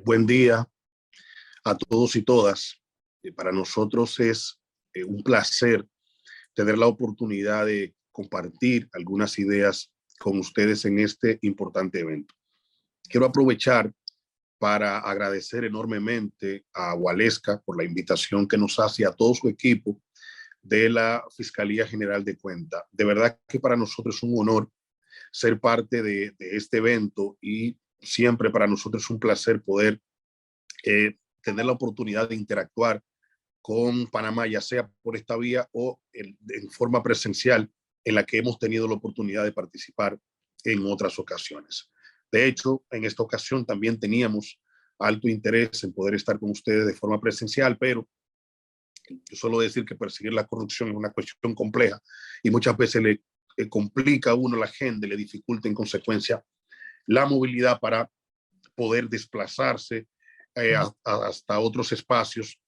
Buen día a todos y todas. Para nosotros es un placer tener la oportunidad de compartir algunas ideas con ustedes en este importante evento. Quiero aprovechar para agradecer enormemente a Waleska por la invitación que nos hace a todo su equipo de la Fiscalía General de Cuentas. De verdad que para nosotros es un honor ser parte de este evento y siempre para nosotros es un placer poder tener la oportunidad de interactuar con Panamá, ya sea por esta vía o en forma presencial, en la que hemos tenido la oportunidad de participar en otras ocasiones. De hecho, en esta ocasión también teníamos alto interés en poder estar con ustedes de forma presencial, pero yo suelo decir que perseguir la corrupción es una cuestión compleja y muchas veces le complica a uno la agenda, le dificulta en consecuencia la movilidad para poder desplazarse hasta otros espacios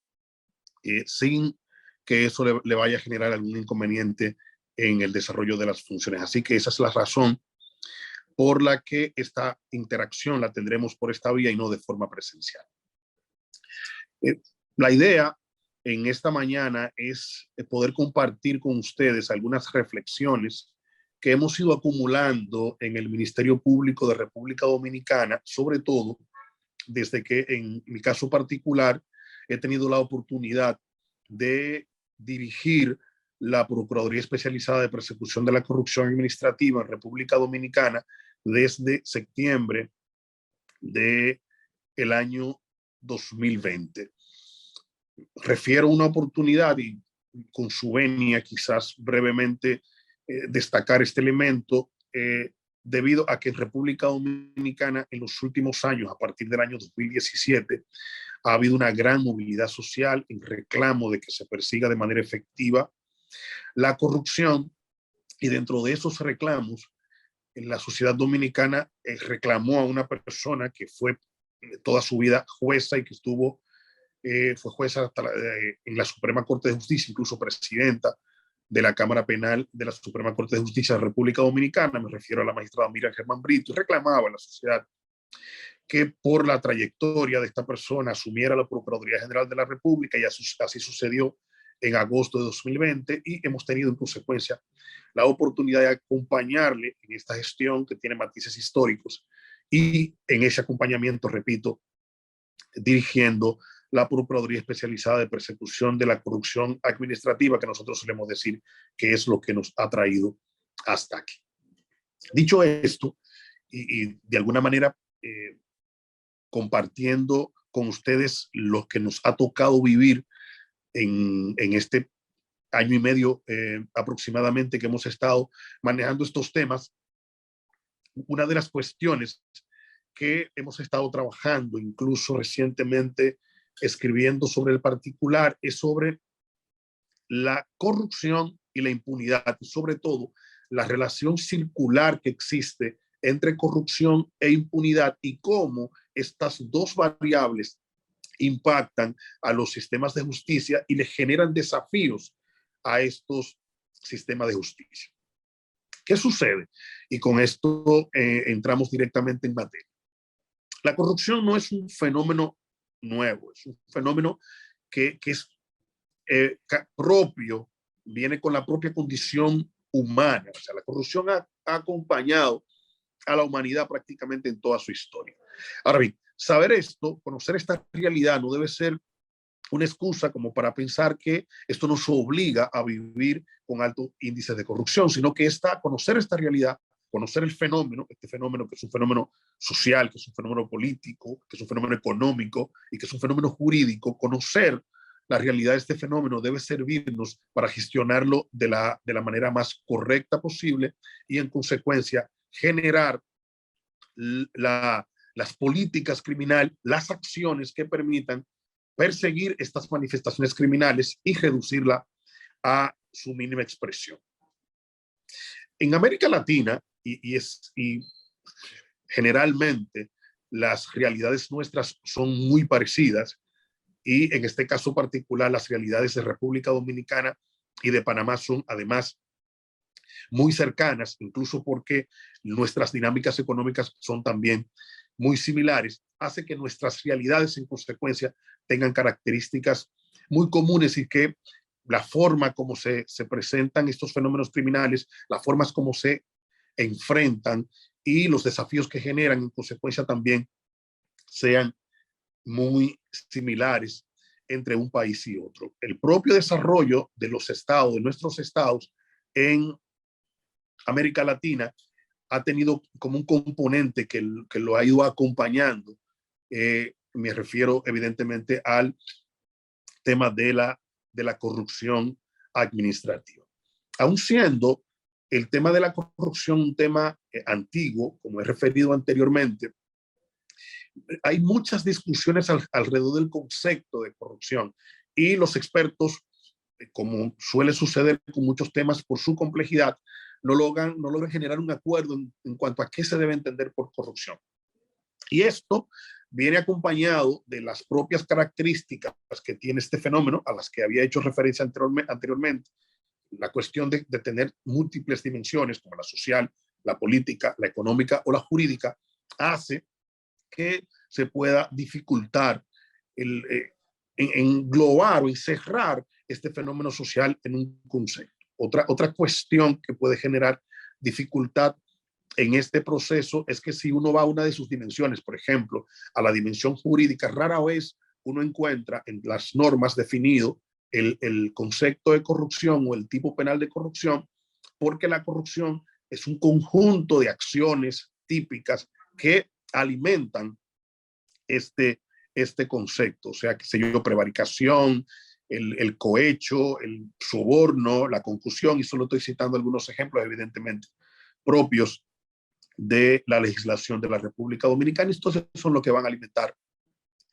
sin que eso le vaya a generar algún inconveniente en el desarrollo de las funciones. Así que esa es la razón por la que esta interacción la tendremos por esta vía y no de forma presencial. La idea en esta mañana es poder compartir con ustedes algunas reflexiones que hemos ido acumulando en el Ministerio Público de República Dominicana, sobre todo desde que en mi caso particular he tenido la oportunidad de dirigir la Procuraduría Especializada de Persecución de la Corrupción Administrativa en República Dominicana desde septiembre del año 2020. Refiero a una oportunidad y con su venia quizás brevemente destacar este elemento debido a que en República Dominicana en los últimos años, a partir del año 2017, ha habido una gran movilidad social en reclamo de que se persiga de manera efectiva la corrupción, y dentro de esos reclamos, en la sociedad dominicana reclamó a una persona que fue toda su vida jueza y que fue jueza hasta en la Suprema Corte de Justicia, incluso presidenta de la Cámara Penal de la Suprema Corte de Justicia de República Dominicana. Me refiero a la magistrada Miriam Germán Brito, y reclamaba a la sociedad que por la trayectoria de esta persona asumiera la Procuraduría General de la República, y así sucedió en agosto de 2020, y hemos tenido en consecuencia la oportunidad de acompañarle en esta gestión que tiene matices históricos, y en ese acompañamiento, repito, dirigiendo la Procuraduría Especializada de Persecución de la Corrupción Administrativa, que nosotros solemos decir que es lo que nos ha traído hasta aquí. Dicho esto, y de alguna manera compartiendo con ustedes lo que nos ha tocado vivir en este año y medio aproximadamente que hemos estado manejando estos temas, una de las cuestiones que hemos estado trabajando, incluso recientemente escribiendo sobre el particular, es sobre la corrupción y la impunidad, y sobre todo la relación circular que existe entre corrupción e impunidad, y cómo estas dos variables impactan a los sistemas de justicia y le generan desafíos a estos sistemas de justicia. ¿Qué sucede? Y con esto entramos directamente en materia. La corrupción no es un fenómeno nuevo, es un fenómeno que es propio, viene con la propia condición humana. O sea, la corrupción ha acompañado a la humanidad prácticamente en toda su historia. Ahora bien, saber esto, conocer esta realidad, no debe ser una excusa como para pensar que esto nos obliga a vivir con altos índices de corrupción, sino que conocer esta realidad, conocer el fenómeno, este fenómeno que es un fenómeno social, que es un fenómeno político, que es un fenómeno económico y que es un fenómeno jurídico. Conocer la realidad de este fenómeno debe servirnos para gestionarlo de la manera más correcta posible, y en consecuencia generar las políticas criminales, las acciones que permitan perseguir estas manifestaciones criminales y reducirla a su mínima expresión. En América Latina, y generalmente las realidades nuestras son muy parecidas, y en este caso particular las realidades de República Dominicana y de Panamá son además muy cercanas, incluso porque nuestras dinámicas económicas son también muy similares, hace que nuestras realidades en consecuencia tengan características muy comunes y que la forma como se presentan estos fenómenos criminales, las formas como se enfrentan y los desafíos que generan en consecuencia también sean muy similares entre un país y otro. El propio desarrollo de los estados, de nuestros estados en América Latina, ha tenido como un componente que lo ha ido acompañando. Me refiero evidentemente al tema de la corrupción administrativa. Aun siendo el tema de la corrupción un tema antiguo, como he referido anteriormente, hay muchas discusiones alrededor del concepto de corrupción y los expertos, como suele suceder con muchos temas por su complejidad, no logran generar un acuerdo en cuanto a qué se debe entender por corrupción. Y esto viene acompañado de las propias características que tiene este fenómeno, a las que había hecho referencia anteriormente, la cuestión de tener múltiples dimensiones, como la social, la política, la económica o la jurídica, hace que se pueda dificultar el englobar o encerrar este fenómeno social en un concepto. Otra cuestión que puede generar dificultad en este proceso es que si uno va a una de sus dimensiones, por ejemplo, a la dimensión jurídica, rara vez uno encuentra en las normas definido el concepto de corrupción o el tipo penal de corrupción, porque la corrupción es un conjunto de acciones típicas que alimentan este concepto, o sea, que se yo, prevaricación, el cohecho, el soborno, la concusión, y solo estoy citando algunos ejemplos, evidentemente, propios de la legislación de la República Dominicana. Estos son los que van a alimentar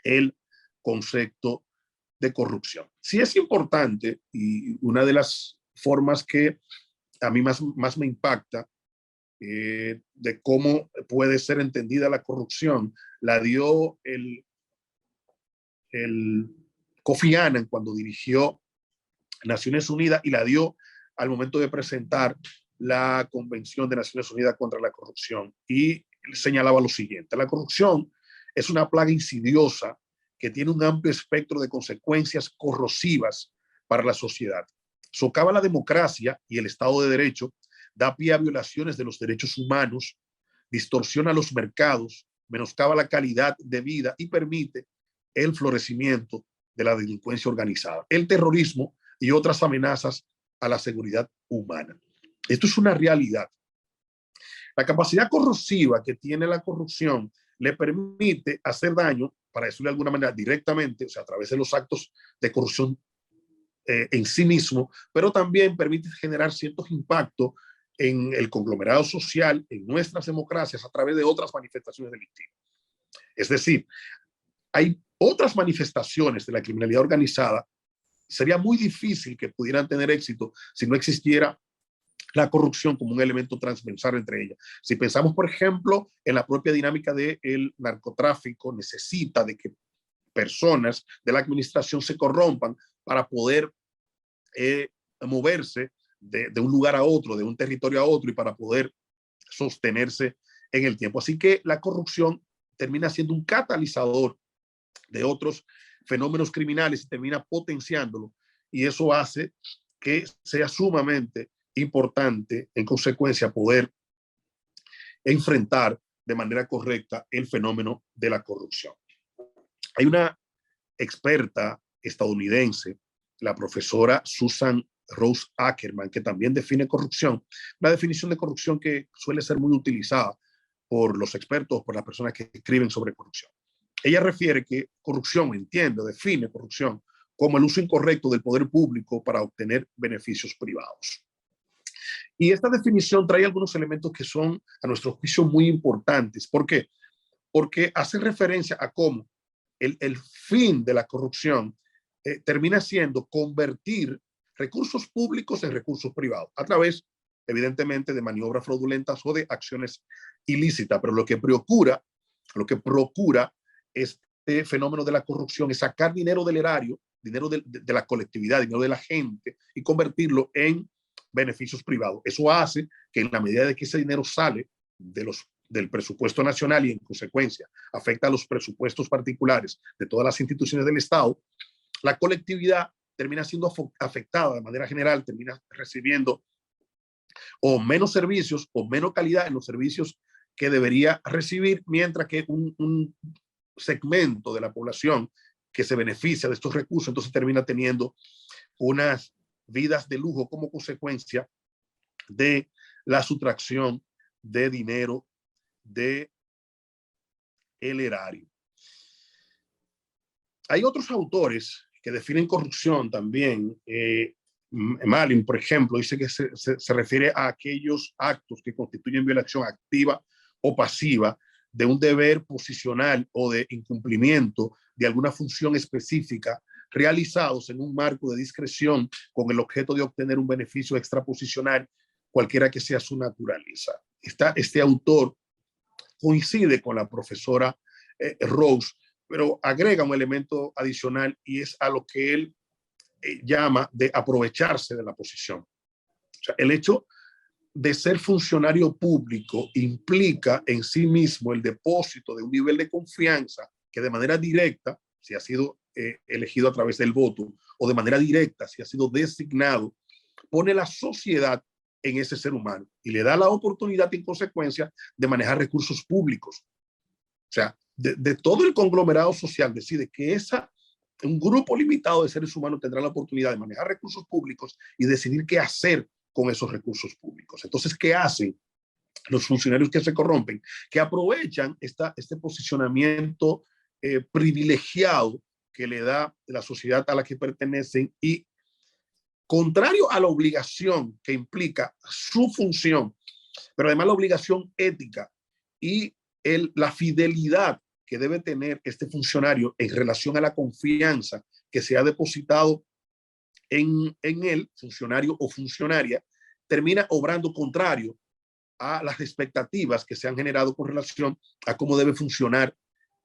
el concepto de corrupción. Sí es importante, y una de las formas que a mí más me impacta de cómo puede ser entendida la corrupción, la dio el Kofi Annan cuando dirigió Naciones Unidas y la dio al momento de presentar la Convención de Naciones Unidas contra la Corrupción. Y señalaba lo siguiente: la corrupción es una plaga insidiosa que tiene un amplio espectro de consecuencias corrosivas para la sociedad. Socava la democracia y el Estado de Derecho, da pie a violaciones de los derechos humanos, distorsiona los mercados, menoscaba la calidad de vida y permite el florecimiento de la delincuencia organizada, el terrorismo y otras amenazas a la seguridad humana. Esto es una realidad. La capacidad corrosiva que tiene la corrupción le permite hacer daño, para decirlo de alguna manera, directamente, o sea, a través de los actos de corrupción en sí mismo, pero también permite generar ciertos impactos en el conglomerado social, en nuestras democracias, a través de otras manifestaciones delictivas. Es decir, hay otras manifestaciones de la criminalidad organizada. Sería muy difícil que pudieran tener éxito si no existiera la corrupción como un elemento transversal entre ellas. Si pensamos, por ejemplo, en la propia dinámica del narcotráfico, necesita de que personas de la administración se corrompan para poder moverse de un lugar a otro, de un territorio a otro, y para poder sostenerse en el tiempo. Así que la corrupción termina siendo un catalizador de otros fenómenos criminales y termina potenciándolo, y eso hace que sea sumamente importante, en consecuencia, poder enfrentar de manera correcta el fenómeno de la corrupción. Hay una experta estadounidense, la profesora Susan Rose Ackerman, que también define corrupción, una definición de corrupción que suele ser muy utilizada por los expertos, por las personas que escriben sobre corrupción. Ella refiere que corrupción, define corrupción como el uso incorrecto del poder público para obtener beneficios privados. Y esta definición trae algunos elementos que son, a nuestro juicio, muy importantes. ¿Por qué? Porque hace referencia a cómo el fin de la corrupción termina siendo convertir recursos públicos en recursos privados, a través, evidentemente, de maniobras fraudulentas o de acciones ilícitas. Pero lo que procura este fenómeno de la corrupción es sacar dinero del erario, dinero de la colectividad, dinero de la gente, y convertirlo en beneficios privados. Eso hace que, en la medida de que ese dinero sale de los del presupuesto nacional y en consecuencia afecta a los presupuestos particulares de todas las instituciones del Estado, la colectividad termina siendo afectada de manera general, termina recibiendo o menos servicios o menos calidad en los servicios que debería recibir, mientras que un segmento de la población que se beneficia de estos recursos, entonces termina teniendo unas vidas de lujo como consecuencia de la sustracción de dinero del erario. Hay otros autores que definen corrupción también. Malin, por ejemplo, dice que se refiere a aquellos actos que constituyen violación activa o pasiva de un deber posicional o de incumplimiento de alguna función específica realizados en un marco de discreción con el objeto de obtener un beneficio extraposicional, cualquiera que sea su naturaleza. Este autor coincide con la profesora Rose, pero agrega un elemento adicional y es a lo que él llama de aprovecharse de la posición. O sea, el hecho de ser funcionario público implica en sí mismo el depósito de un nivel de confianza que de manera directa, si ha sido elegido a través del voto, o de manera directa, si ha sido designado, pone la sociedad en ese ser humano y le da la oportunidad en consecuencia de manejar recursos públicos. O sea, de todo el conglomerado social decide que un grupo limitado de seres humanos tendrá la oportunidad de manejar recursos públicos y decidir qué hacer con esos recursos públicos. Entonces, ¿qué hacen los funcionarios que se corrompen? Que aprovechan este posicionamiento privilegiado que le da la sociedad a la que pertenecen y, contrario a la obligación que implica su función, pero además la obligación ética y la fidelidad que debe tener este funcionario en relación a la confianza que se ha depositado en el funcionario o funcionaria, termina obrando contrario a las expectativas que se han generado con relación a cómo debe funcionar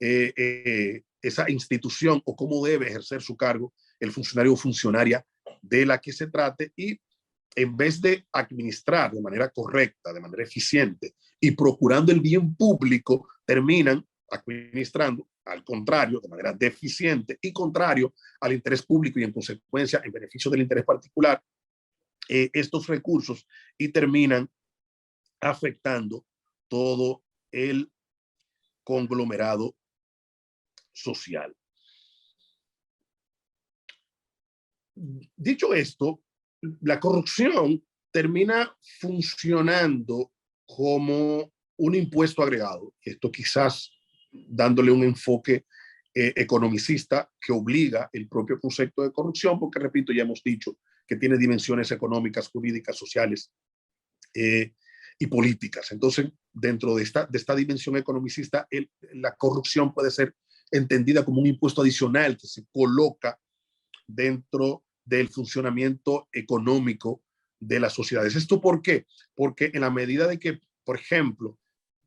esa institución o cómo debe ejercer su cargo el funcionario o funcionaria de la que se trate, y en vez de administrar de manera correcta, de manera eficiente y procurando el bien público, terminan administrando al contrario, de manera deficiente y contrario al interés público y en consecuencia en beneficio del interés particular, estos recursos, y terminan afectando todo el conglomerado social. Dicho esto, la corrupción termina funcionando como un impuesto agregado. Esto quizás dándole un enfoque economicista que obliga el propio concepto de corrupción, porque repito, ya hemos dicho que tiene dimensiones económicas, jurídicas, sociales y políticas. Entonces, dentro de esta dimensión economicista, la corrupción puede ser entendida como un impuesto adicional que se coloca dentro del funcionamiento económico de las sociedades. ¿Esto por qué? Porque en la medida de que, por ejemplo,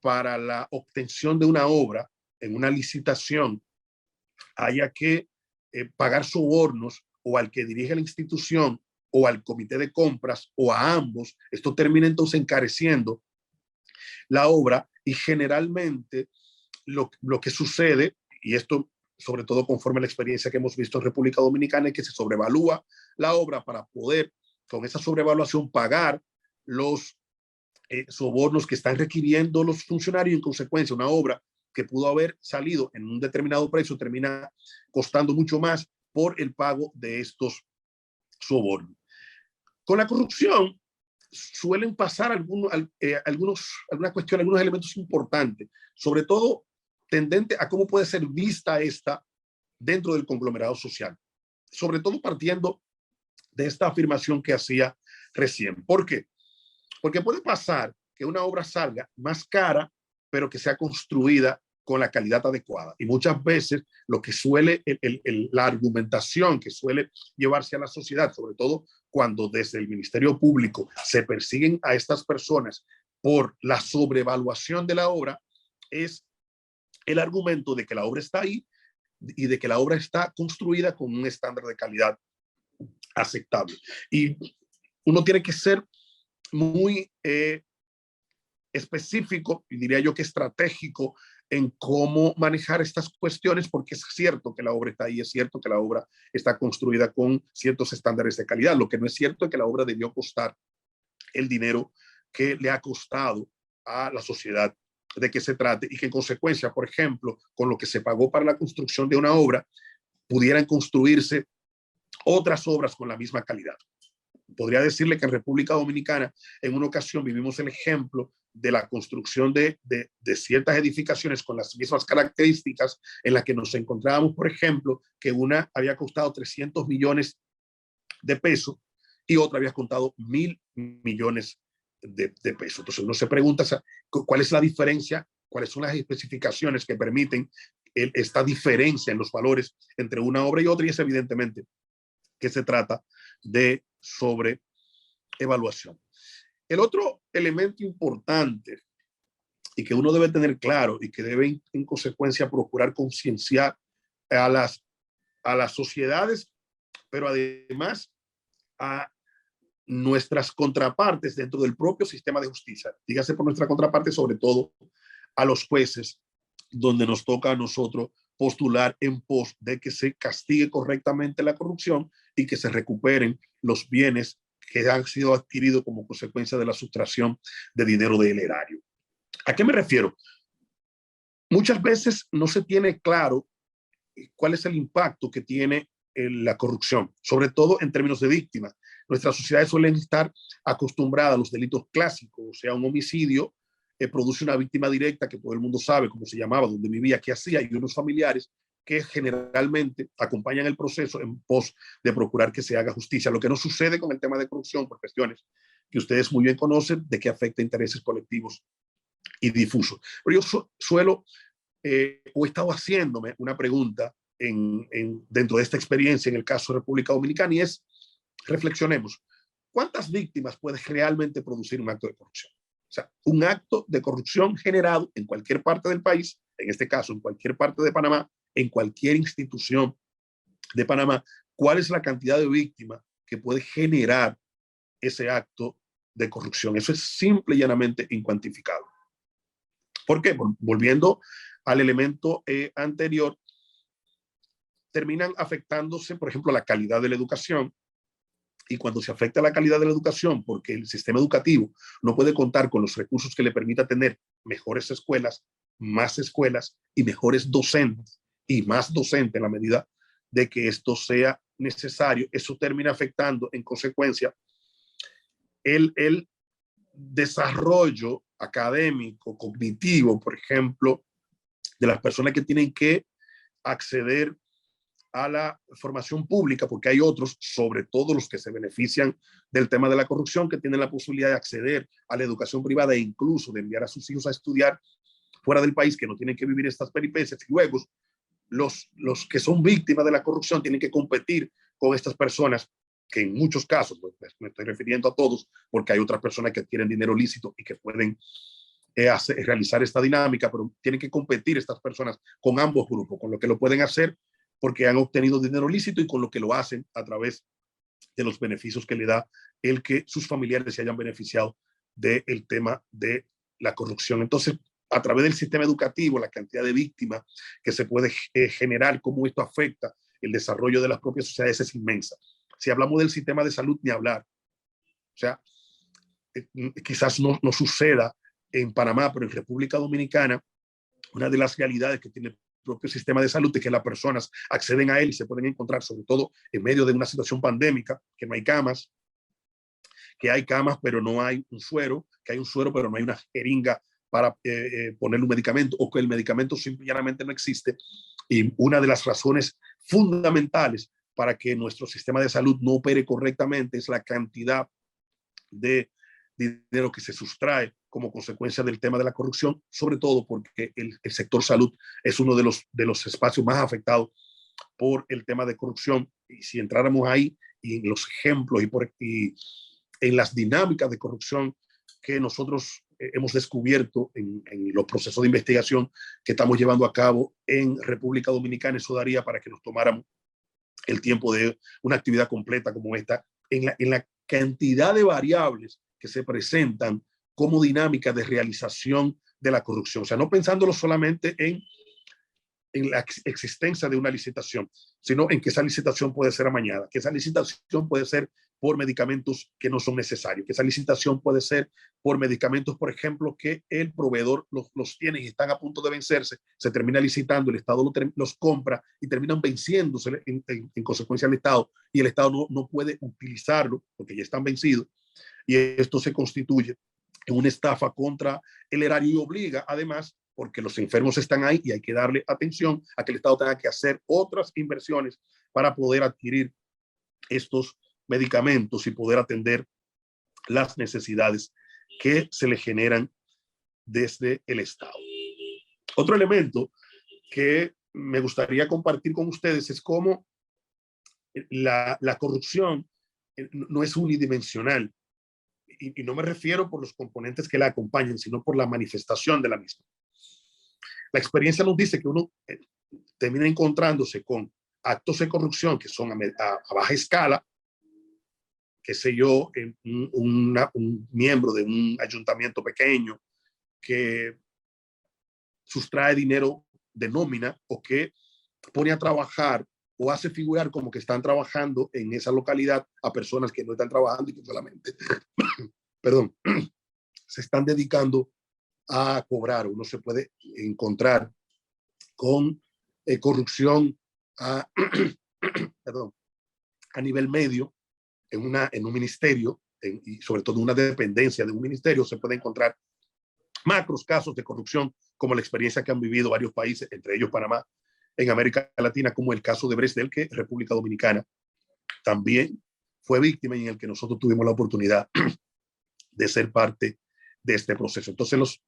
para la obtención de una obra en una licitación haya que pagar sobornos o al que dirige la institución o al comité de compras o a ambos, esto termina entonces encareciendo la obra, y generalmente lo que sucede, y esto sobre todo conforme a la experiencia que hemos visto en República Dominicana, es que se sobrevalúa la obra para poder con esa sobrevaluación pagar los sobornos que están requiriendo los funcionarios, y en consecuencia una obra que pudo haber salido en un determinado precio termina costando mucho más por el pago de estos sobornos. Con la corrupción suelen pasar algunas cuestiones, algunos elementos importantes, sobre todo tendente a cómo puede ser vista esta dentro del conglomerado social, sobre todo partiendo de esta afirmación que hacía recién. ¿Por qué? Porque puede pasar que una obra salga más cara, pero que sea construida con la calidad adecuada. Y muchas veces lo que suele, la argumentación que suele llevarse a la sociedad, sobre todo cuando desde el Ministerio Público se persiguen a estas personas por la sobrevaluación de la obra, es el argumento de que la obra está ahí y de que la obra está construida con un estándar de calidad aceptable. Y uno tiene que ser muy específico y diría yo que estratégico en cómo manejar estas cuestiones, porque es cierto que la obra está ahí, es cierto que la obra está construida con ciertos estándares de calidad. Lo que no es cierto es que la obra debió costar el dinero que le ha costado a la sociedad de que se trate y que en consecuencia, por ejemplo, con lo que se pagó para la construcción de una obra, pudieran construirse otras obras con la misma calidad. Podría decirle que en República Dominicana en una ocasión vivimos el ejemplo de la construcción de ciertas edificaciones con las mismas características en las que nos encontrábamos, por ejemplo, que una había costado 300 millones de pesos y otra había costado 1.000 millones de pesos. Entonces uno se pregunta cuál es la diferencia, cuáles son las especificaciones que permiten esta diferencia en los valores entre una obra y otra, y es evidentemente que se trata de sobreevaluación. El otro elemento importante y que uno debe tener claro y que debe en consecuencia procurar concienciar a las sociedades, pero además a nuestras contrapartes dentro del propio sistema de justicia. Dígase por nuestra contraparte, sobre todo a los jueces, donde nos toca a nosotros postular en pos de que se castigue correctamente la corrupción y que se recuperen los bienes que han sido adquiridos como consecuencia de la sustracción de dinero del erario. ¿A qué me refiero? Muchas veces no se tiene claro cuál es el impacto que tiene la corrupción, sobre todo en términos de víctimas. Nuestras sociedades suelen estar acostumbradas a los delitos clásicos, o sea, un homicidio produce una víctima directa que todo el mundo sabe cómo se llamaba, dónde vivía, qué hacía, y unos familiares que generalmente acompañan el proceso en pos de procurar que se haga justicia. Lo que no sucede con el tema de corrupción por cuestiones que ustedes muy bien conocen, de que afecta intereses colectivos y difusos. Pero yo suelo o he estado haciéndome una pregunta dentro de esta experiencia en el caso de República Dominicana, y es, reflexionemos, ¿cuántas víctimas puede realmente producir un acto de corrupción? O sea, un acto de corrupción generado en cualquier parte del país, en este caso en cualquier parte de Panamá, en cualquier institución de Panamá, ¿cuál es la cantidad de víctimas que puede generar ese acto de corrupción? Eso es simple y llanamente incuantificable. ¿Por qué? Volviendo al elemento anterior, terminan afectándose, por ejemplo, la calidad de la educación. Y cuando se afecta la calidad de la educación, porque el sistema educativo no puede contar con los recursos que le permita tener mejores escuelas y mejores docentes y más docentes en la medida de que esto sea necesario, eso termina afectando en consecuencia el desarrollo académico, cognitivo, por ejemplo, de las personas que tienen que acceder a la formación pública, porque hay otros, sobre todo los que se benefician del tema de la corrupción, que tienen la posibilidad de acceder a la educación privada e incluso de enviar a sus hijos a estudiar fuera del país, que no tienen que vivir estas peripecias. Y luego los que son víctimas de la corrupción tienen que competir con estas personas que en muchos casos, pues, me estoy refiriendo a todos, porque hay otras personas que adquieren dinero lícito y que pueden realizar esta dinámica, pero tienen que competir estas personas con ambos grupos, con lo que lo pueden hacer porque han obtenido dinero lícito y con lo que lo hacen a través de los beneficios que le da el que sus familiares se hayan beneficiado del tema de la corrupción. Entonces, a través del sistema educativo, la cantidad de víctimas que se puede generar, cómo esto afecta el desarrollo de las propias sociedades es inmensa. Si hablamos del sistema de salud, ni hablar. O sea, quizás no suceda en Panamá, pero en República Dominicana, una de las realidades que tiene el propio sistema de salud es que las personas acceden a él y se pueden encontrar, sobre todo en medio de una situación pandémica, que no hay camas, que hay camas pero no hay un suero, que hay un suero pero no hay una jeringa para ponerle un medicamento, o que el medicamento simplemente no existe. Y una de las razones fundamentales para que nuestro sistema de salud no opere correctamente es la cantidad de dinero que se sustrae como consecuencia del tema de la corrupción, sobre todo porque el sector salud es uno de los espacios más afectados por el tema de corrupción. Y si entráramos ahí y en los ejemplos y en las dinámicas de corrupción que nosotros hemos descubierto en los procesos de investigación que estamos llevando a cabo en República Dominicana, eso daría para que nos tomáramos el tiempo de una actividad completa como esta, en la cantidad de variables que se presentan como dinámica de realización de la corrupción. O sea, no pensándolo solamente en la existencia de una licitación, sino en que esa licitación puede ser amañada, que esa licitación puede ser por medicamentos que no son necesarios, que esa licitación puede ser por medicamentos, por ejemplo, que el proveedor los tiene y están a punto de vencerse, se termina licitando, el Estado los compra y terminan venciéndose en consecuencia del Estado, y el Estado no puede utilizarlo porque ya están vencidos, y esto se constituye en una estafa contra el erario y obliga además, porque los enfermos están ahí y hay que darle atención a que el Estado tenga que hacer otras inversiones para poder adquirir estos medicamentos y poder atender las necesidades que se le generan desde el Estado. Otro elemento que me gustaría compartir con ustedes es cómo la corrupción no es unidimensional. Y no me refiero por los componentes que la acompañan, sino por la manifestación de la misma. La experiencia nos dice que uno termina encontrándose con actos de corrupción que son a baja escala, qué sé yo, un miembro de un ayuntamiento pequeño que sustrae dinero de nómina o que pone a trabajar o hace figurar como que están trabajando en esa localidad a personas que no están trabajando y que solamente, perdón, se están dedicando a cobrar. Uno se puede encontrar con corrupción perdón, a nivel medio en un ministerio y sobre todo en una dependencia de un ministerio. Se puede encontrar macros casos de corrupción como la experiencia que han vivido varios países, entre ellos Panamá, en América Latina, como el caso de Bresdel, que República Dominicana también fue víctima y en el que nosotros tuvimos la oportunidad de ser parte de este proceso. Entonces los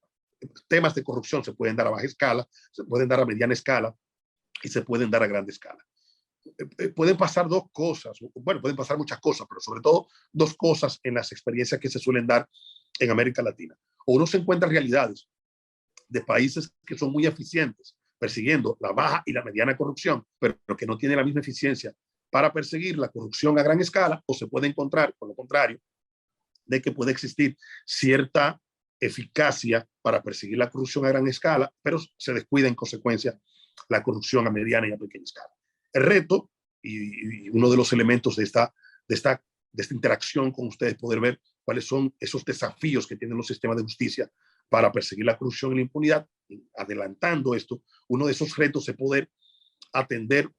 temas de corrupción se pueden dar a baja escala, se pueden dar a mediana escala y se pueden dar a gran escala. Pueden pasar dos cosas, bueno, pueden pasar muchas cosas, pero sobre todo dos cosas en las experiencias que se suelen dar en América Latina. O uno se encuentra realidades de países que son muy eficientes persiguiendo la baja y la mediana corrupción, pero que no tienen la misma eficiencia para perseguir la corrupción a gran escala, o se puede encontrar, por lo contrario, de que puede existir cierta eficacia para perseguir la corrupción a gran escala, pero se descuida en consecuencia la corrupción a mediana y a pequeña escala. El reto y uno de los elementos de esta interacción con ustedes, poder ver cuáles son esos desafíos que tienen los sistemas de justicia para perseguir la corrupción y la impunidad. Adelantando esto, uno de esos retos es poder atender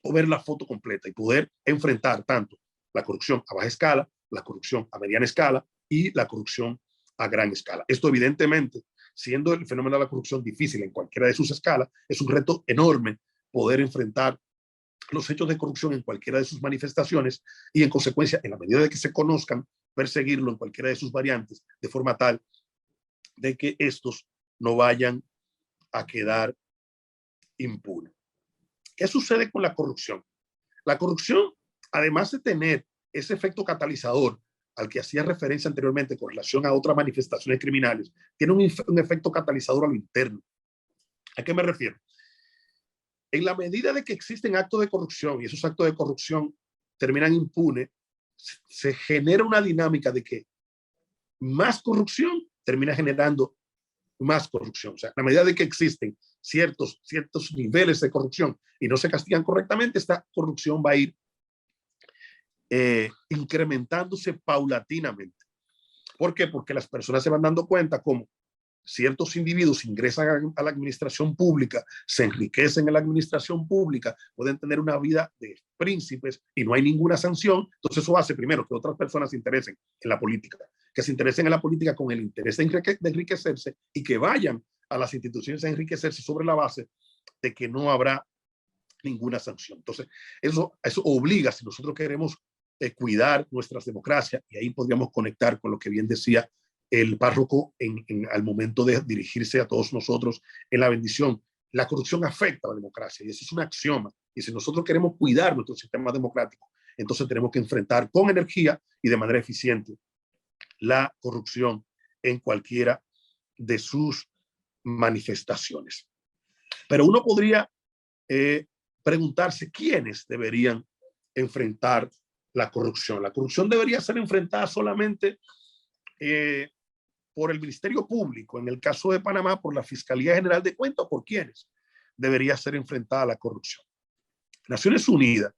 o ver la foto completa y poder enfrentar tanto la corrupción a baja escala, la corrupción a mediana escala y la corrupción a gran escala. Esto evidentemente, siendo el fenómeno de la corrupción difícil en cualquiera de sus escalas, es un reto enorme poder enfrentar los hechos de corrupción en cualquiera de sus manifestaciones y en consecuencia, en la medida de que se conozcan, perseguirlo en cualquiera de sus variantes de forma tal de que estos no vayan a quedar impunes. ¿Qué sucede con la corrupción? La corrupción, además de tener ese efecto catalizador al que hacía referencia anteriormente con relación a otras manifestaciones criminales, tiene un efecto catalizador a lo interno. ¿A qué me refiero? En la medida de que existen actos de corrupción y esos actos de corrupción terminan impunes, se genera una dinámica de que más corrupción termina generando más corrupción. O sea, a medida de que existen ciertos niveles de corrupción y no se castigan correctamente, esta corrupción va a ir incrementándose paulatinamente. ¿Por qué? Porque las personas se van dando cuenta como ciertos individuos ingresan a la administración pública, se enriquecen en la administración pública, pueden tener una vida de príncipes y no hay ninguna sanción. Entonces eso hace primero que otras personas se interesen en la política, que se interesen en la política con el interés de enriquecerse y que vayan a las instituciones a enriquecerse sobre la base de que no habrá ninguna sanción. Entonces eso obliga, si nosotros queremos cuidar nuestras democracias, y ahí podríamos conectar con lo que bien decía el párroco al momento de dirigirse a todos nosotros en la bendición. La corrupción afecta a la democracia y eso es un axioma. Y si nosotros queremos cuidar nuestro sistema democrático, entonces tenemos que enfrentar con energía y de manera eficiente la corrupción en cualquiera de sus manifestaciones. Pero uno podría preguntarse quiénes deberían enfrentar la corrupción. La corrupción debería ser enfrentada solamente por el Ministerio Público, en el caso de Panamá, por la Fiscalía General de Cuentas, o por quienes debería ser enfrentada la corrupción. Naciones Unidas,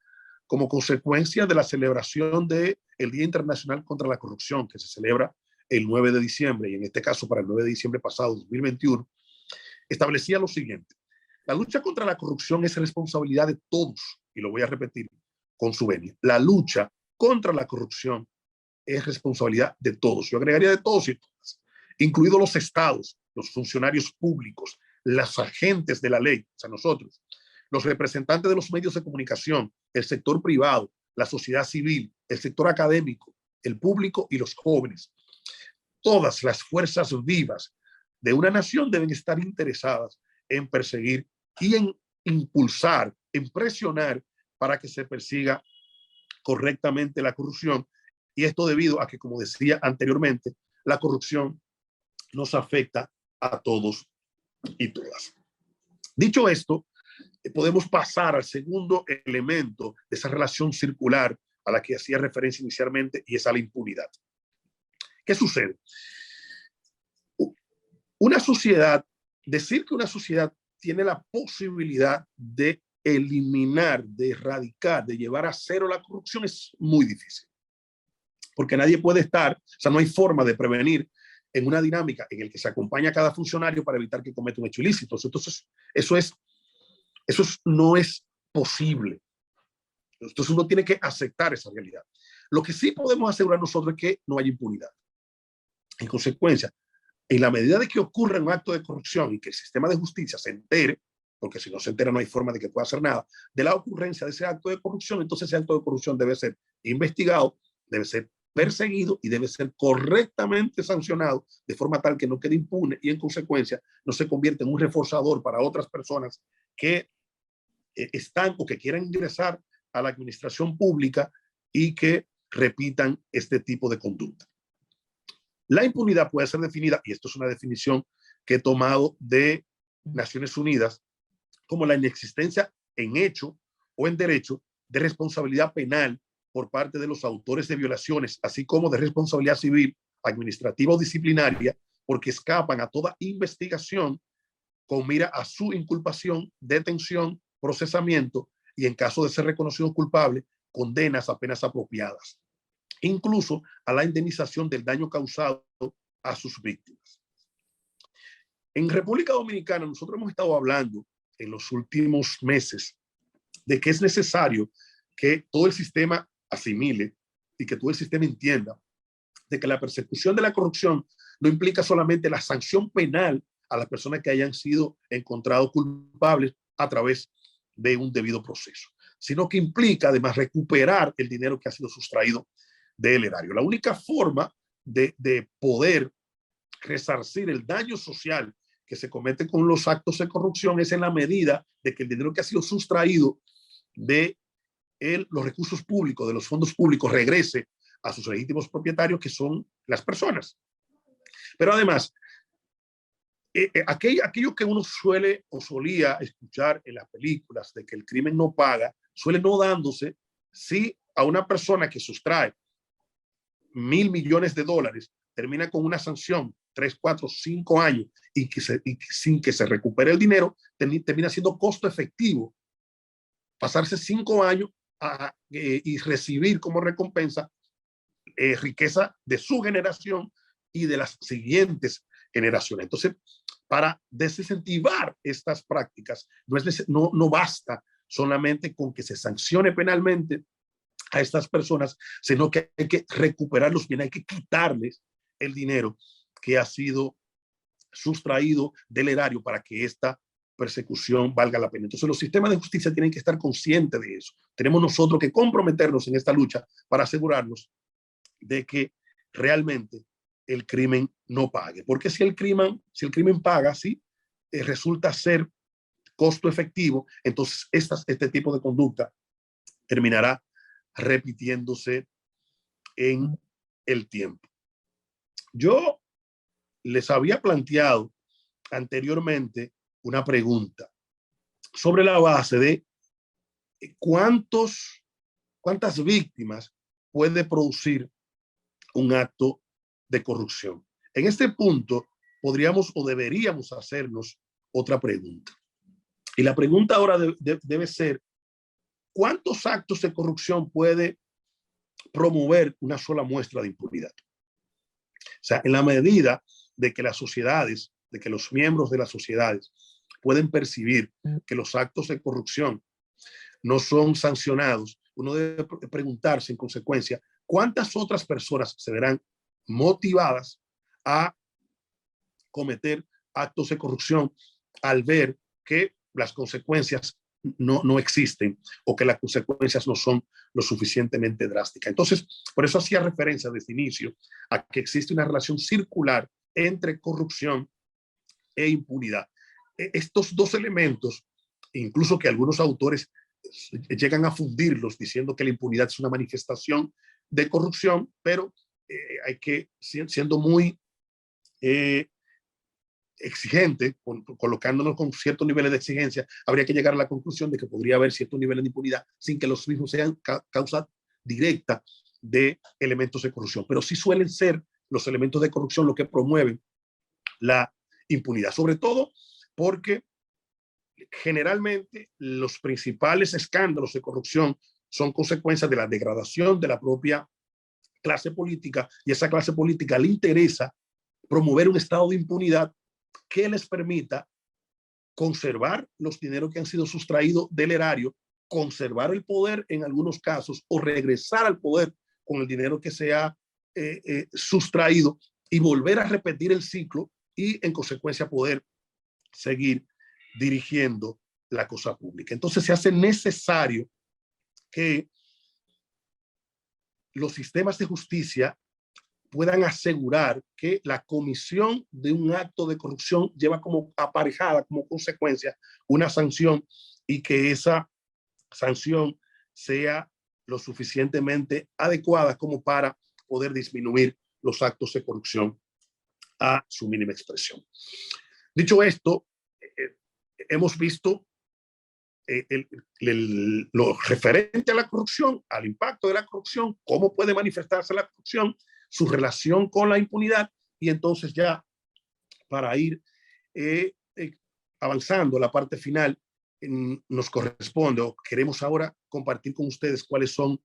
como consecuencia de la celebración del Día Internacional contra la Corrupción, que se celebra el 9 de diciembre, y en este caso para el 9 de diciembre pasado, 2021, establecía lo siguiente: la lucha contra la corrupción es responsabilidad de todos, y lo voy a repetir con su venia. La lucha contra la corrupción es responsabilidad de todos. Yo agregaría de todos y todas, incluidos los estados, los funcionarios públicos, los agentes de la ley, o sea, nosotros, los representantes de los medios de comunicación, el sector privado, la sociedad civil, el sector académico, el público y los jóvenes. Todas las fuerzas vivas de una nación deben estar interesadas en perseguir y en impulsar, en presionar para que se persiga correctamente la corrupción. Y esto debido a que, como decía anteriormente, la corrupción nos afecta a todos y todas. Dicho esto, podemos pasar al segundo elemento de esa relación circular a la que hacía referencia inicialmente, y es a la impunidad. ¿Qué sucede? Una sociedad, decir que una sociedad tiene la posibilidad de eliminar, de erradicar, de llevar a cero la corrupción es muy difícil. Porque nadie puede estar, o sea, no hay forma de prevenir en una dinámica en la que se acompaña a cada funcionario para evitar que cometa un hecho ilícito. Entonces, eso no es posible. Entonces uno tiene que aceptar esa realidad. Lo que sí podemos asegurar nosotros es que no hay impunidad. En consecuencia, en la medida de que ocurra un acto de corrupción y que el sistema de justicia se entere, porque si no se entera no hay forma de que pueda hacer nada, de la ocurrencia de ese acto de corrupción, entonces ese acto de corrupción debe ser investigado, debe ser perseguido y debe ser correctamente sancionado de forma tal que no quede impune y en consecuencia no se convierta en un reforzador para otras personas que están o que quieran ingresar a la administración pública y que repitan este tipo de conducta. La impunidad puede ser definida, y esto es una definición que he tomado de Naciones Unidas, como la inexistencia en hecho o en derecho de responsabilidad penal por parte de los autores de violaciones, así como de responsabilidad civil, administrativa o disciplinaria, porque escapan a toda investigación con mira a su inculpación, detención, procesamiento y, en caso de ser reconocido culpable, condenas a penas apropiadas, incluso a la indemnización del daño causado a sus víctimas. En República Dominicana nosotros hemos estado hablando en los últimos meses de que es necesario que todo el sistema asimile y que todo el sistema entienda de que la persecución de la corrupción no implica solamente la sanción penal a las personas que hayan sido encontrados culpables a través de un debido proceso, sino que implica además recuperar el dinero que ha sido sustraído del erario. La única forma de poder resarcir el daño social que se comete con los actos de corrupción es en la medida de que el dinero que ha sido sustraído de los recursos públicos, de los fondos públicos, regrese a sus legítimos propietarios, que son las personas. Pero además, aquello que uno suele o solía escuchar en las películas de que el crimen no paga, suele no dándose si a una persona que sustrae 1.000 millones de dólares termina con una sanción 3, 4, 5 años y sin que se recupere el dinero, termina siendo costo efectivo pasarse 5 años y recibir como recompensa riqueza de su generación y de las siguientes generaciones. Entonces, para desincentivar estas prácticas, no basta solamente con que se sancione penalmente a estas personas, sino que hay que recuperar los bienes, hay que quitarles el dinero que ha sido sustraído del erario para que esta persecución valga la pena. Entonces los sistemas de justicia tienen que estar conscientes de eso. Tenemos nosotros que comprometernos en esta lucha para asegurarnos de que realmente el crimen no pague. Porque si el crimen paga, sí, resulta ser costo efectivo, entonces este tipo de conducta terminará repitiéndose en el tiempo. Yo les había planteado anteriormente una pregunta sobre la base de cuántas víctimas puede producir un acto de corrupción. En este punto podríamos o deberíamos hacernos otra pregunta. Y la pregunta ahora debe ser, ¿cuántos actos de corrupción puede promover una sola muestra de impunidad? O sea, en la medida de que las sociedades, de que los miembros de las sociedades pueden percibir que los actos de corrupción no son sancionados, uno debe preguntarse en consecuencia, ¿cuántas otras personas se verán motivadas a cometer actos de corrupción al ver que las consecuencias no existen o que las consecuencias no son lo suficientemente drásticas? Entonces, por eso hacía referencia desde el inicio a que existe una relación circular entre corrupción e impunidad. Estos dos elementos, incluso que algunos autores llegan a fundirlos diciendo que la impunidad es una manifestación de corrupción, pero hay que, siendo muy exigente, colocándonos con ciertos niveles de exigencia, habría que llegar a la conclusión de que podría haber ciertos niveles de impunidad sin que los mismos sean causa directa de elementos de corrupción. Pero sí suelen ser los elementos de corrupción lo que promueven la impunidad, sobre todo porque generalmente los principales escándalos de corrupción son consecuencias de la degradación de la propia clase política, y a esa clase política le interesa promover un estado de impunidad que les permita conservar los dineros que han sido sustraídos del erario, conservar el poder en algunos casos o regresar al poder con el dinero que se ha sustraído y volver a repetir el ciclo y en consecuencia poder seguir dirigiendo la cosa pública. Entonces se hace necesario que los sistemas de justicia puedan asegurar que la comisión de un acto de corrupción lleva como aparejada, como consecuencia, una sanción, y que esa sanción sea lo suficientemente adecuada como para poder disminuir los actos de corrupción a su mínima expresión. Dicho esto, hemos visto lo referente a la corrupción, al impacto de la corrupción, cómo puede manifestarse la corrupción, su relación con la impunidad, y entonces ya para ir avanzando a la parte final, nos corresponde o queremos ahora compartir con ustedes cuáles son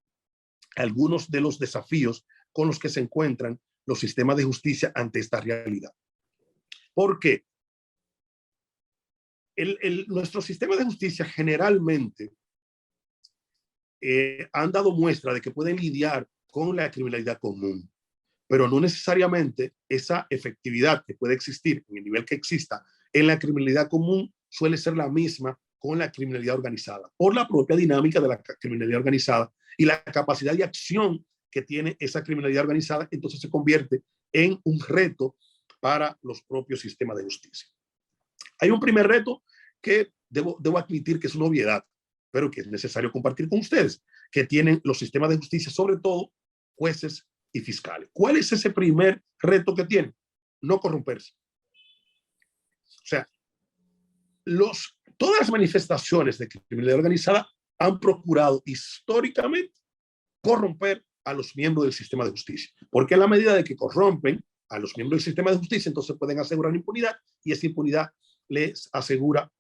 algunos de los desafíos con los que se encuentran los sistemas de justicia ante esta realidad. ¿Por qué? Nuestro sistema de justicia generalmente han dado muestra de que pueden lidiar con la criminalidad común, pero no necesariamente esa efectividad que puede existir en el nivel que exista en la criminalidad común suele ser la misma con la criminalidad organizada, por la propia dinámica de la criminalidad organizada y la capacidad de acción que tiene esa criminalidad organizada. Entonces se convierte en un reto para los propios sistemas de justicia. Hay un primer reto que debo admitir que es una obviedad, pero que es necesario compartir con ustedes, que tienen los sistemas de justicia, sobre todo jueces y fiscales. ¿Cuál es ese primer reto que tienen? No corromperse. O sea, todas las manifestaciones de criminalidad organizada han procurado históricamente corromper a los miembros del sistema de justicia, porque en la medida de que corrompen a los miembros del sistema de justicia, entonces pueden asegurar impunidad, y esa impunidad les asegura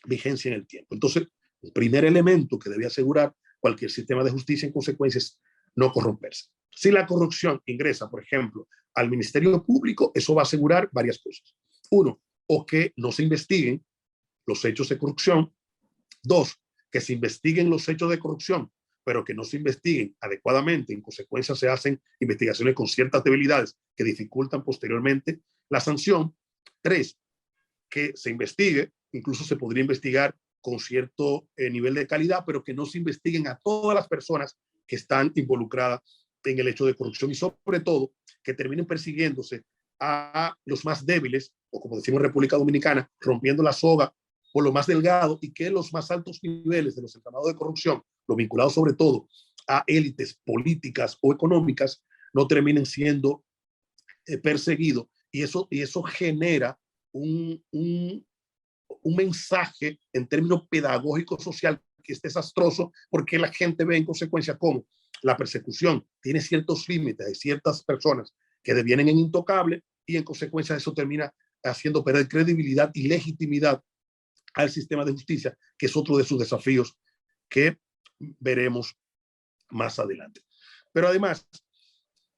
vigencia en el tiempo. Entonces, el primer elemento que debe asegurar cualquier sistema de justicia en consecuencia es no corromperse. Si la corrupción ingresa, por ejemplo, al Ministerio Público, eso va a asegurar varias cosas. Uno, o que no se investiguen los hechos de corrupción. Dos, que se investiguen los hechos de corrupción, pero que no se investiguen adecuadamente. En consecuencia, se hacen investigaciones con ciertas debilidades que dificultan posteriormente la sanción. Tres, que se investigue, incluso se podría investigar con cierto nivel de calidad, pero que no se investiguen a todas las personas que están involucradas en el hecho de corrupción, y sobre todo que terminen persiguiéndose a los más débiles, o como decimos en República Dominicana, rompiendo la soga por lo más delgado, y que los más altos niveles de los entramados de corrupción, los vinculados sobre todo a élites políticas o económicas, no terminen siendo perseguidos, y eso genera un mensaje en términos pedagógicos social que es desastroso, porque la gente ve en consecuencia cómo la persecución tiene ciertos límites de ciertas personas que devienen en intocables, y en consecuencia eso termina haciendo perder credibilidad y legitimidad al sistema de justicia, que es otro de sus desafíos que veremos más adelante. Pero además,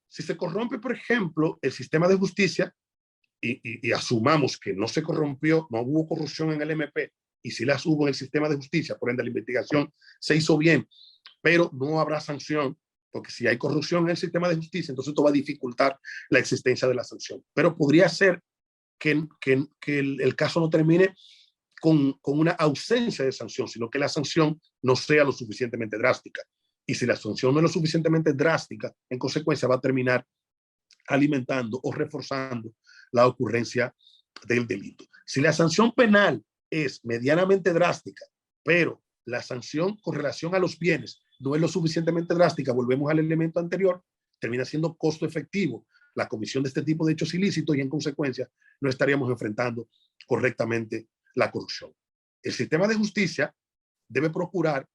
si se corrompe, por ejemplo, el sistema de justicia, y asumamos que no se corrompió, no hubo corrupción en el MP, y si las hubo en el sistema de justicia, por ende la investigación se hizo bien, pero no habrá sanción, porque si hay corrupción en el sistema de justicia, entonces esto va a dificultar la existencia de la sanción. Pero podría ser que el caso no termine con una ausencia de sanción, sino que la sanción no sea lo suficientemente drástica. Y si la sanción no es lo suficientemente drástica, en consecuencia va a terminar alimentando o reforzando la ocurrencia del delito. Si la sanción penal es medianamente drástica, pero la sanción con relación a los bienes no es lo suficientemente drástica, volvemos al elemento anterior, termina siendo costo efectivo la comisión de este tipo de hechos ilícitos y en consecuencia no estaríamos enfrentando correctamente la corrupción. El sistema de justicia debe procurar,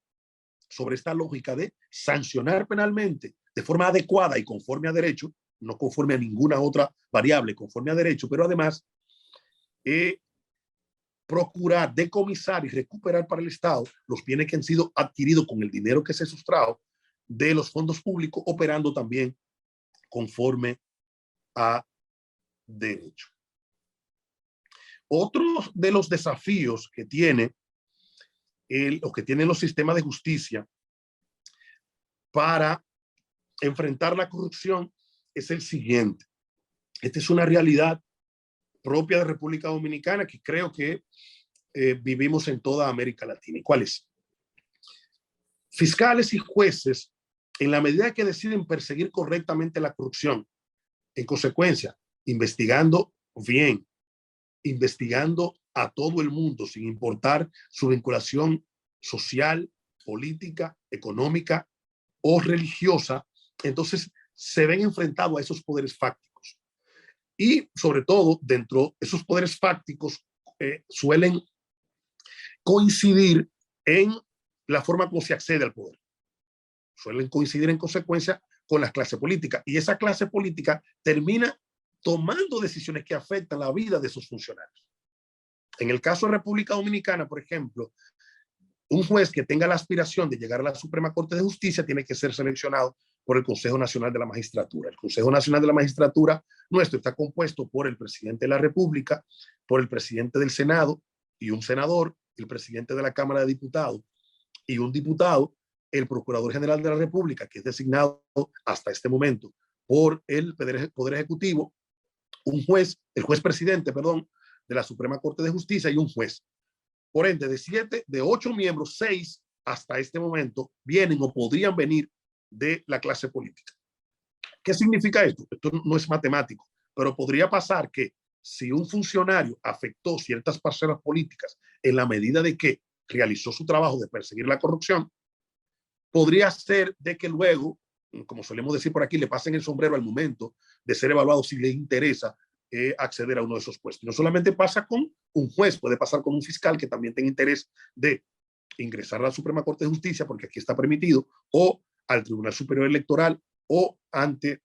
sobre esta lógica de sancionar penalmente de forma adecuada y conforme a derecho, no conforme a ninguna otra variable, conforme a derecho, pero además procurar decomisar y recuperar para el Estado los bienes que han sido adquiridos con el dinero que se sustrajo de los fondos públicos, operando también conforme a derecho. Otro de los desafíos que tiene o que tienen los sistemas de justicia para enfrentar la corrupción es el siguiente. Esta es una realidad propia de República Dominicana que creo que vivimos en toda América Latina. ¿Y cuál es? Fiscales y jueces, en la medida que deciden perseguir correctamente la corrupción, en consecuencia, investigando bien, investigando a todo el mundo sin importar su vinculación social, política, económica o religiosa, entonces se ven enfrentados a esos poderes fácticos. Y sobre todo, dentro de esos poderes fácticos suelen coincidir en la forma como se accede al poder. Suelen coincidir en consecuencia con la clase política. Y esa clase política termina tomando decisiones que afectan la vida de esos funcionarios. En el caso de República Dominicana, por ejemplo, un juez que tenga la aspiración de llegar a la Suprema Corte de Justicia tiene que ser seleccionado por el Consejo Nacional de la Magistratura. El Consejo Nacional de la Magistratura nuestro está compuesto por el presidente de la República, por el presidente del Senado y un senador, el presidente de la Cámara de Diputados y un diputado, el Procurador General de la República, que es designado hasta este momento por el Poder Ejecutivo, un juez, el juez presidente, perdón, de la Suprema Corte de Justicia y un juez. Por ende, de 8 miembros, 6 hasta este momento vienen o podrían venir de la clase política. ¿Qué significa esto? Esto no es matemático, pero podría pasar que si un funcionario afectó ciertas parcelas políticas en la medida de que realizó su trabajo de perseguir la corrupción, podría ser de que luego, como solemos decir por aquí, le pasen el sombrero al momento de ser evaluado si le interesa acceder a uno de esos puestos. No solamente pasa con un juez, puede pasar con un fiscal que también tenga interés de ingresar a la Suprema Corte de Justicia, porque aquí está permitido, o al Tribunal Superior Electoral o ante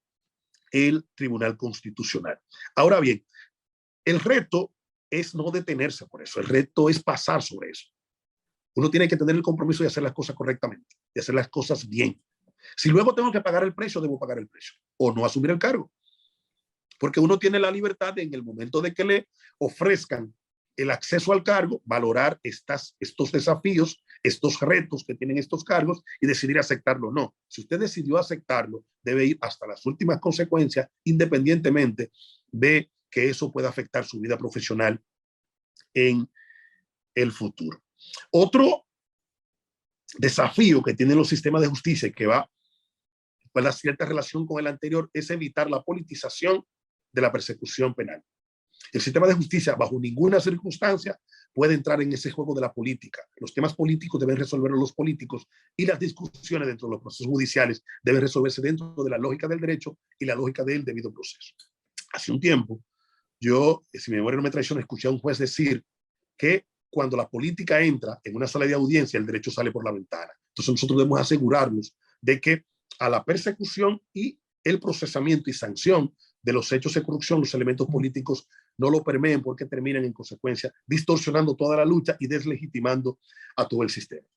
el Tribunal Constitucional. Ahora bien, el reto es no detenerse por eso, el reto es pasar sobre eso. Uno tiene que tener el compromiso de hacer las cosas correctamente, de hacer las cosas bien. Si luego tengo que pagar el precio, debo pagar el precio o no asumir el cargo. Porque uno tiene la libertad de, en el momento de que le ofrezcan el acceso al cargo, valorar estos desafíos, estos retos que tienen estos cargos y decidir aceptarlo o no. Si usted decidió aceptarlo, debe ir hasta las últimas consecuencias, independientemente de que eso pueda afectar su vida profesional en el futuro. Otro desafío que tienen los sistemas de justicia y que va a cierta relación con el anterior es evitar la politización de la persecución penal. El sistema de justicia, bajo ninguna circunstancia, puede entrar en ese juego de la política. Los temas políticos deben resolverlos los políticos y las discusiones dentro de los procesos judiciales deben resolverse dentro de la lógica del derecho y la lógica del debido proceso. Hace un tiempo, yo, si mi memoria no me traiciona, escuché a un juez decir que cuando la política entra en una sala de audiencia, el derecho sale por la ventana. Entonces nosotros debemos asegurarnos de que a la persecución y el procesamiento y sanción de los hechos de corrupción, los elementos políticos no lo permiten, porque terminan en consecuencia distorsionando toda la lucha y deslegitimando a todo el sistema.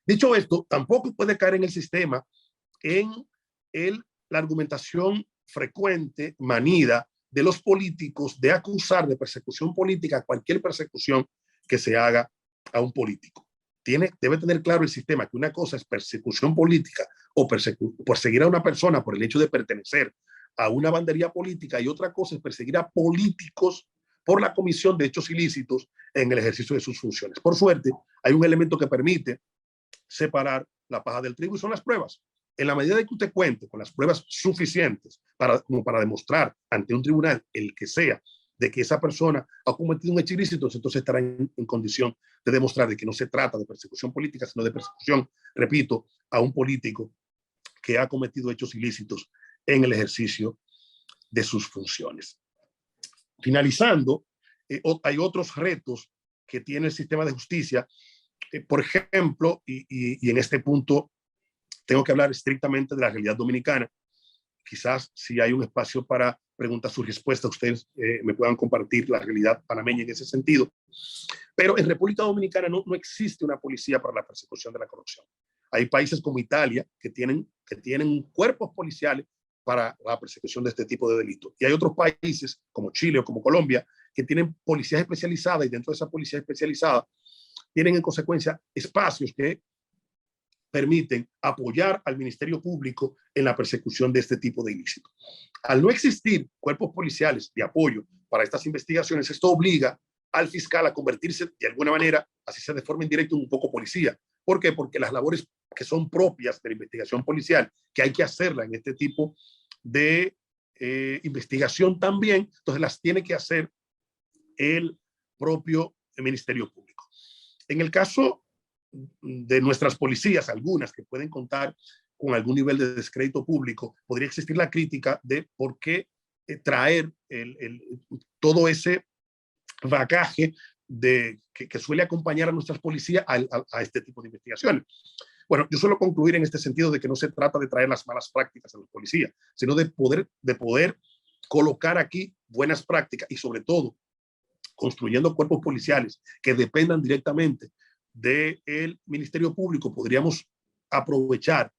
Dicho esto, tampoco puede caer en el sistema en la argumentación frecuente, manida, de los políticos de acusar de persecución política cualquier persecución que se haga a un político. Debe tener claro el sistema que una cosa es persecución política o perseguir a una persona por el hecho de pertenecer a una bandería política, y otra cosa es perseguir a políticos por la comisión de hechos ilícitos en el ejercicio de sus funciones. Por suerte, hay un elemento que permite separar la paja del trigo, y son las pruebas. En la medida de que usted cuente con las pruebas suficientes como para demostrar ante un tribunal, el que sea, de que esa persona ha cometido un hecho ilícito, entonces estará en condición de demostrar de que no se trata de persecución política, sino de persecución, repito, a un político que ha cometido hechos ilícitos en el ejercicio de sus funciones. Finalizando, hay otros retos que tiene el sistema de justicia. Por ejemplo, y en este punto tengo que hablar estrictamente de la realidad dominicana. Quizás si hay un espacio para preguntas y respuestas, ustedes me puedan compartir la realidad panameña en ese sentido. Pero en República Dominicana no existe una policía para la persecución de la corrupción. Hay países como Italia que tienen cuerpos policiales para la persecución de este tipo de delitos. Y hay otros países como Chile o como Colombia que tienen policías especializadas, y dentro de esa policía especializada tienen en consecuencia espacios que permiten apoyar al Ministerio Público en la persecución de este tipo de ilícitos. Al no existir cuerpos policiales de apoyo para estas investigaciones, esto obliga al fiscal a convertirse de alguna manera, así sea de forma indirecta, un poco policía. ¿Por qué? Porque las labores que son propias de la investigación policial, que hay que hacerla en este tipo de investigación también, entonces las tiene que hacer el propio Ministerio Público. En el caso de nuestras policías, algunas que pueden contar con algún nivel de descrédito público, podría existir la crítica de por qué traer todo ese bagaje que suele acompañar a nuestras policías a este tipo de investigaciones. Bueno, yo suelo concluir en este sentido de que no se trata de traer las malas prácticas a los policías, sino de poder colocar aquí buenas prácticas, y sobre todo construyendo cuerpos policiales que dependan directamente del Ministerio Público. Podríamos aprovechar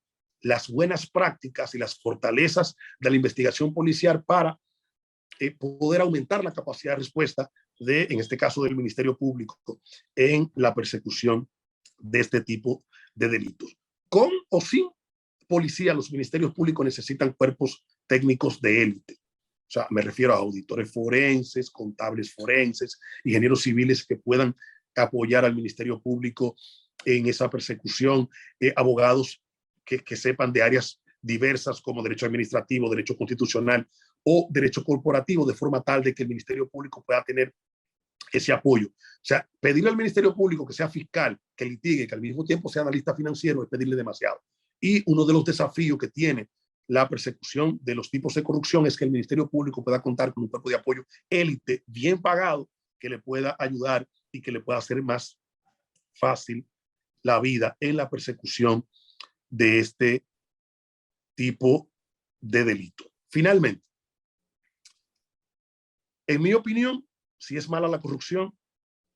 las buenas prácticas y las fortalezas de la investigación policial para poder aumentar la capacidad de respuesta en este caso, del Ministerio Público en la persecución de este tipo de delitos. Con o sin policía, los ministerios públicos necesitan cuerpos técnicos de élite. O sea, me refiero a auditores forenses, contables forenses, ingenieros civiles que puedan apoyar al Ministerio Público en esa persecución, abogados que sepan de áreas diversas como derecho administrativo, derecho constitucional o derecho corporativo, de forma tal de que el Ministerio Público pueda tener ese apoyo. O sea, pedirle al Ministerio Público que sea fiscal, que litigue, que al mismo tiempo sea analista financiero, es pedirle demasiado. Y uno de los desafíos que tiene la persecución de los tipos de corrupción es que el Ministerio Público pueda contar con un cuerpo de apoyo élite, bien pagado, que le pueda ayudar y que le pueda hacer más fácil la vida en la persecución de este tipo de delito. Finalmente, en mi opinión, si es mala la corrupción,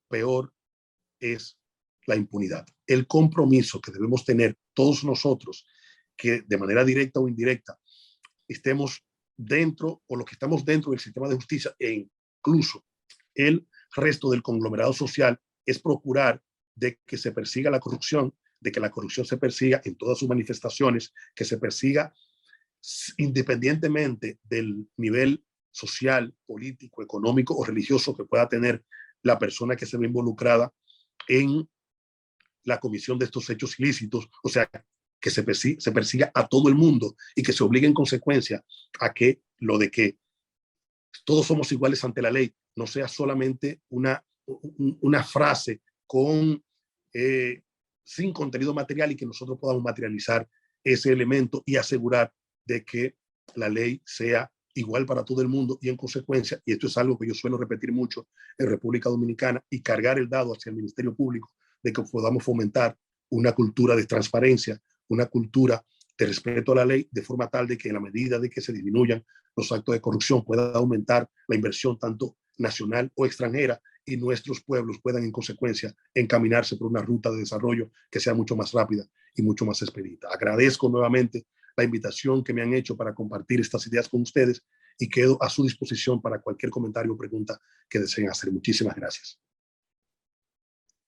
peor es la impunidad. El compromiso que debemos tener todos nosotros, que de manera directa o indirecta estemos dentro, o los que estamos dentro del sistema de justicia, e incluso el resto del conglomerado social, es procurar de que se persiga la corrupción, de que la corrupción se persiga en todas sus manifestaciones, que se persiga independientemente del nivel social, político, económico o religioso que pueda tener la persona que se ve involucrada en la comisión de estos hechos ilícitos. O sea, que se persiga a todo el mundo y que se obligue en consecuencia a que lo de que todos somos iguales ante la ley no sea solamente una frase sin contenido material, y que nosotros podamos materializar ese elemento y asegurar de que la ley sea igual para todo el mundo, y en consecuencia, y esto es algo que yo suelo repetir mucho en República Dominicana, y cargar el dado hacia el Ministerio Público, de que podamos fomentar una cultura de transparencia, una cultura de respeto a la ley, de forma tal de que en la medida de que se disminuyan los actos de corrupción pueda aumentar la inversión tanto nacional o extranjera y nuestros pueblos puedan en consecuencia encaminarse por una ruta de desarrollo que sea mucho más rápida y mucho más expedita. Agradezco nuevamente la invitación que me han hecho para compartir estas ideas con ustedes y quedo a su disposición para cualquier comentario o pregunta que deseen hacer. Muchísimas gracias.